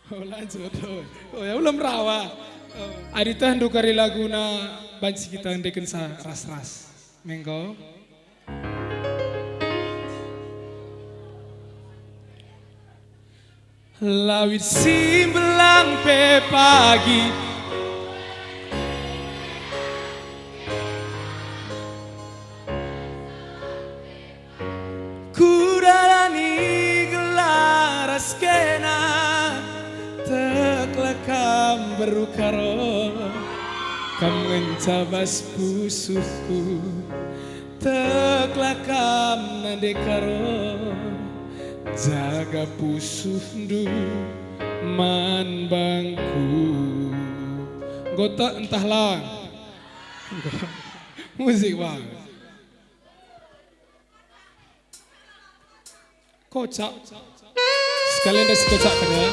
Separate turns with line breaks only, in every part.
Oh lanjut. Oh ya ulam rawa. Adita hendak kari laguna banci kita hendekin sa ras-ras. Mengko. Lawit simbelang pe pagi kudarani gelaras kena teklekam berukaro kam mencabas pusuhku teklekam nandekaro jaga pusuh du man bangku gota entahlah musik bang kocak sekalian dah kocak kan ya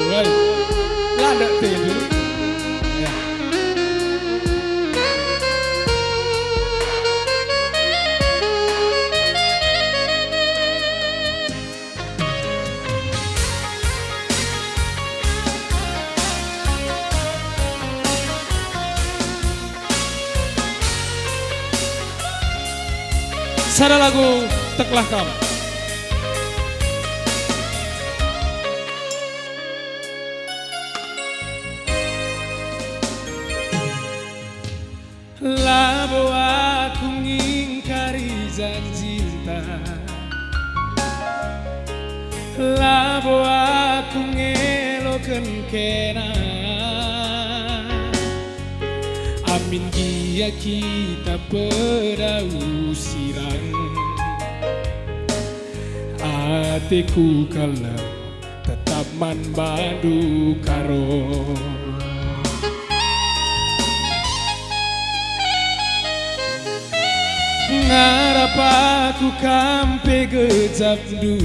woi lada tidur ya. Sada lagu teklah kam. Labo aku ngingkari janji cinta, labo aku ngeloken kena. Amin dia kita pedausiran hatiku kalem tetap man badu karo ngarap aku kampe gejap du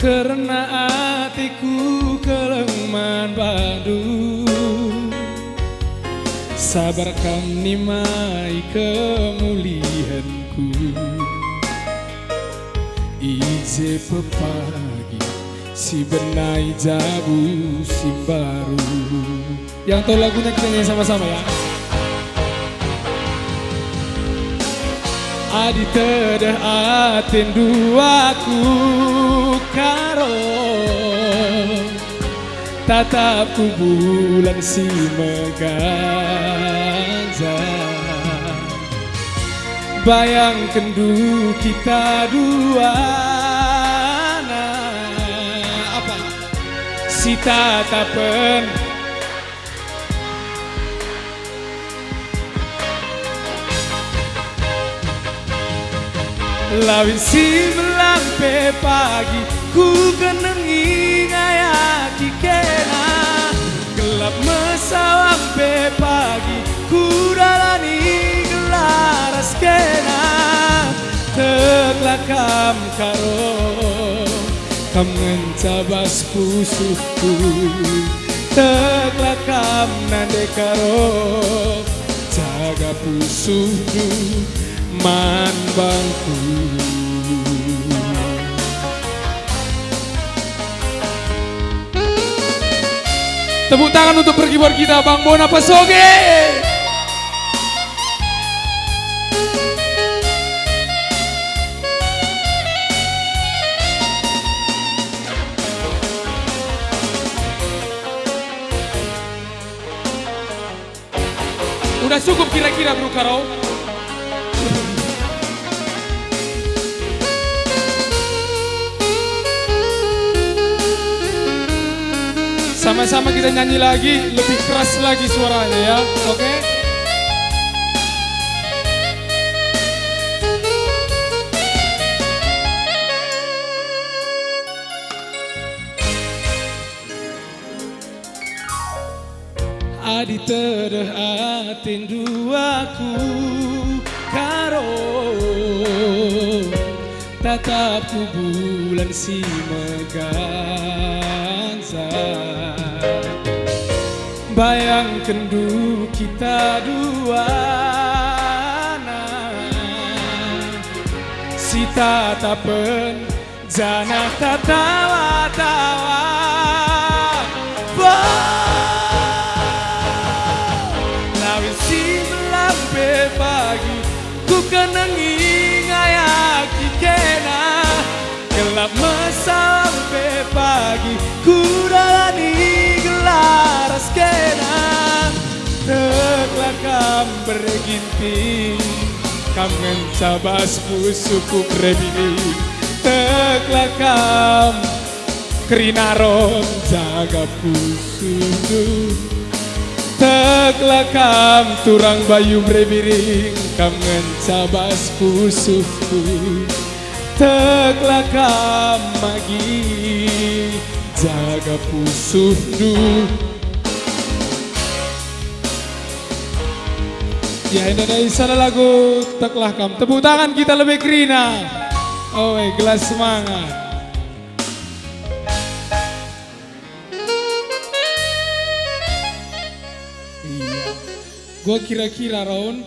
karena hatiku kelemahan badu sabar kam nimai kemuliaanku ije pepagi si benai jabu si baru yang tahu lagunya kita nyanyi sama-sama ya. Adi tedah aten duaku karo tatap ku bulan si meganja bayangkan du kita dua apa si tatapan lawin si melampe pagi ku kenengi ngayaki kena gelap mesawang pe pagi ku dalani gelaras kena teklakam karo kam mencabas pusuhku teklakam nande karo jaga pusuhku man bangku. Tepuk tangan untuk perkibor kita Bang Bona Pasoge. Udah cukup kira-kira Bro Karo? Sama-sama kita nyanyi lagi, lebih keras lagi suaranya ya, oke? Adi tedah aten duaku karo tatap ku bulan si meganza bayangkan du kita dua si tatapan Jana tertawa-tawa Lawi si melambe pagi ku kenangi ngayaki kena gelap sampai pagi ku dalani gelaras kena teklakam berginting kangen cabas musuku krebini teklakam kerinaron jaga pusuku teklakam turang bayu brebiring kangen cabas pusuku teklakam magi jaga pusuku. Ya Indonesia ada lagu teklakam. Tepuk tangan kita lebih kerina. Oh, gelas semangat. Iya. Gua kira-kira Raun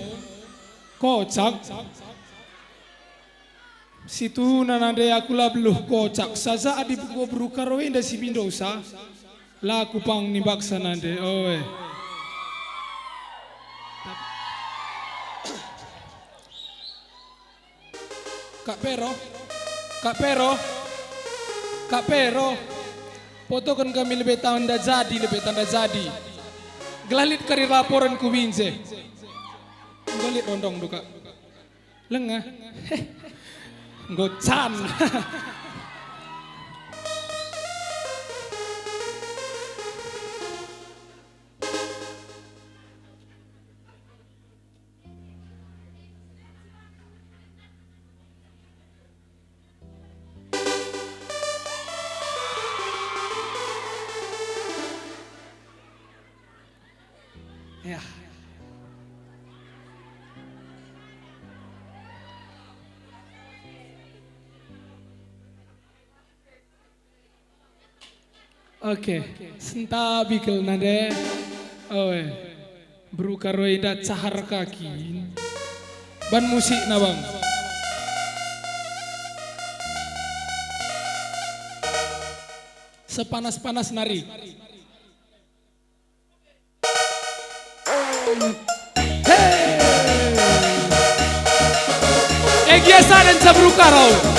kocak. Situ nanande aku lah beluh kocak. Saza adi gua berukaro indah si bindosa. Lah aku pang nibak sanande. Oh. Kak Pero, foto kan kami lebih tanda jadi. Gelalit kari laporan ku binze. Galit rondong duka. Lengah. Gocan. Ya. Oke, sentabi kel nade. Oe. Berukaro ida cahar kaki. Ban musik na bang. Sepanas-panas nari. Egiasa dan Sabrukaro.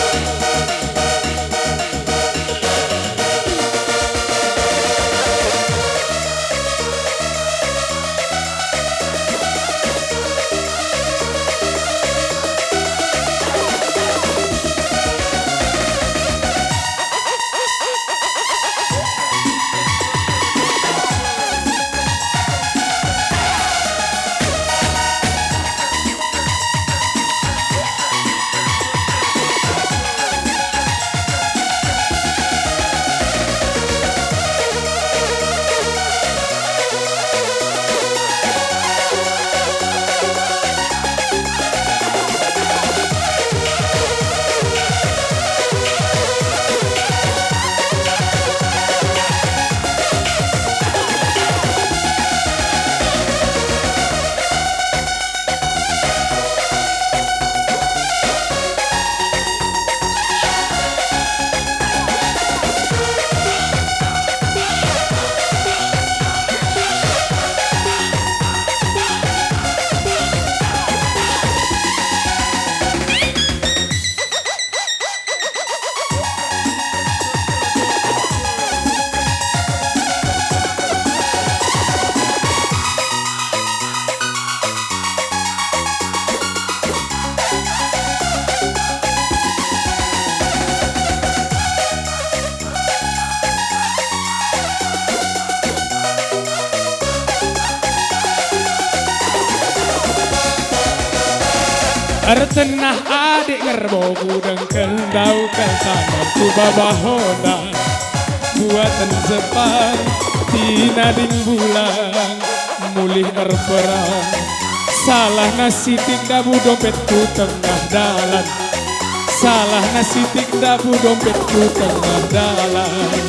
Artenah adik ngerbo budeng kendau kesana ku babahona buatan sepan tina ding bulan mulih erperang salah nasi dabu dompetku tengah dalan salah nasi dabu dompetku tengah dalan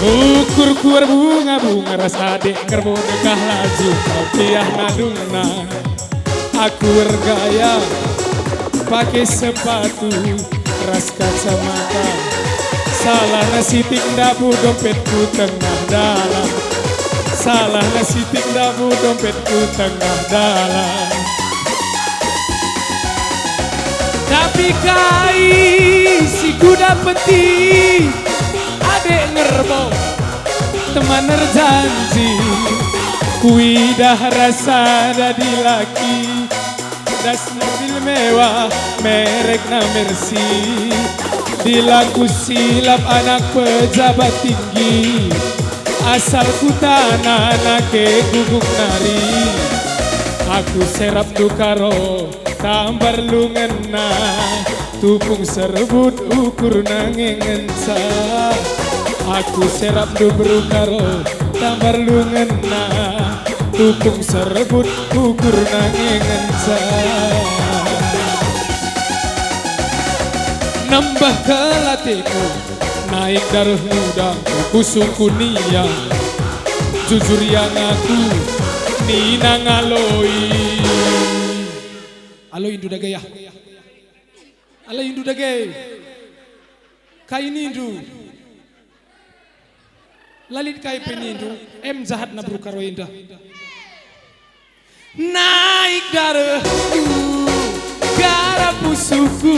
ukur kuar bunga rasa adik ngerbo dekah laju kopiah nadungna aku bergaya pakai sepatu ras kacamata. Salah nasi ting dabu dompetku tengah dalam. Salah nasi ting dabu dompetku tengah dalam. Tapi kai si ku dapeti adek ngerbo teman nerjanji. Kui dah rasa dadi laki. Das mobil mewah merek na Mercy. Dilaku silap anak pejabat tinggi. Asalku tanah nake guguk nari. Aku serap dukaro tambar lu ngena. Tupung serbut ukur nangengensa. Aku serap du berukaro tambar lu ngena. Tupung serbut ukur nangengensa. Nambah kelatiku naik darah muda kusung kunia. Jujur yang aku nina ngaloi. Alo indu dagaya. Alo indu dagay. Kai nindu. Lalit kai penindu. Em jahat na brukaro indah. Naik darahku garap musuhku.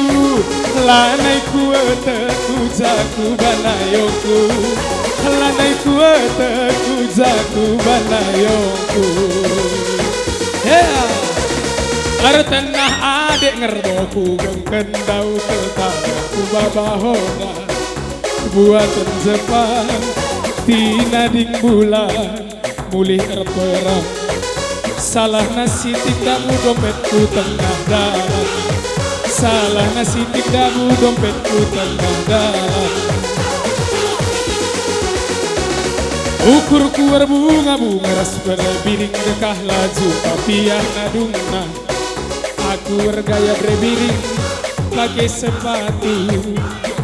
Lanai kuataku jaku banayongku. Lanai kuataku jaku banayongku. Yeah. Artanah adek ngerboku gengkendau tetanggaku babahona. Buatan Jepang tina ding bulan mulih erperang. Salah nasi tindamu dompetku tengah dalam. Salah nasi tindamu dompetku tengah dalam. Ukurku berbunga-bunga ras berbiring dekah laju papiah nadungna. Aku bergaya berbiring pakai sepatu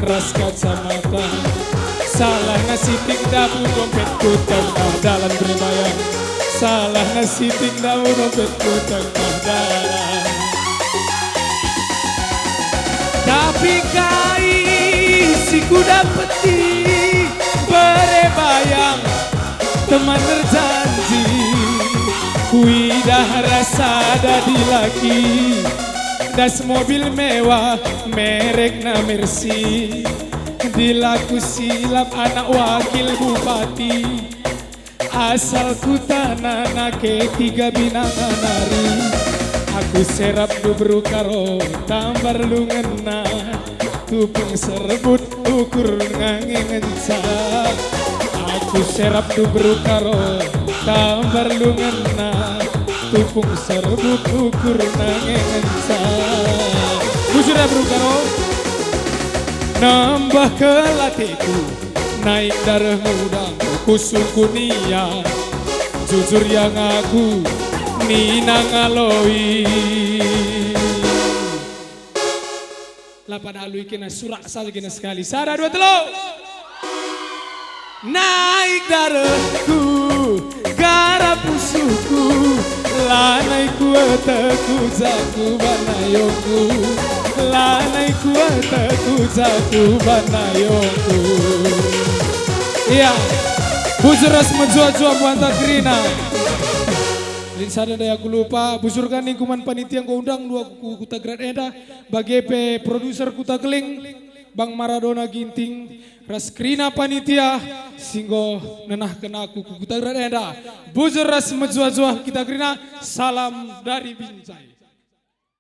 ras kacamata. Salah nasi tindamu dompetku tengah dalam berbayang. Salah nasi tindamu dompetku tengah dalam. Tapi kai si ku dapeti berebayang teman berjanji. Kui dah rasa dadi laki. Das mobil mewah merek na Mercy. Dilaku silap anak wakil bupati. Asalku tanah nake 3 binangan nari. Aku serap du berukaro tambar lu ngena. Tupung serbut ukur ngangengensa. Aku serap du berukaro tambar lu ngena. Tupung serbut ukur nangengensa. Busura berukaro nambah kelatiku naik darah muda kusung kunia. Jujur yang aku nina ngaloi. Lapan alui kena surak sal kena sekali. Sada dua telo. Naik darahku garap musuhku. Lanai kuataku jaku banayongku. Lanai kuataku jaku banayongku. Iya, bujuras menjua-jua buanta Krina. Linsada daya aku lupa, busurkan lingkungan panitia yang kau undang dua kuta Grand Eda, bagepe produser kuta Keling, Bang Maradona Ginting, ras Krina panitia, singgo nenah kena aku kuta Grand Eda. Bujuras menjua-jua kita Krina, salam dari Binjai.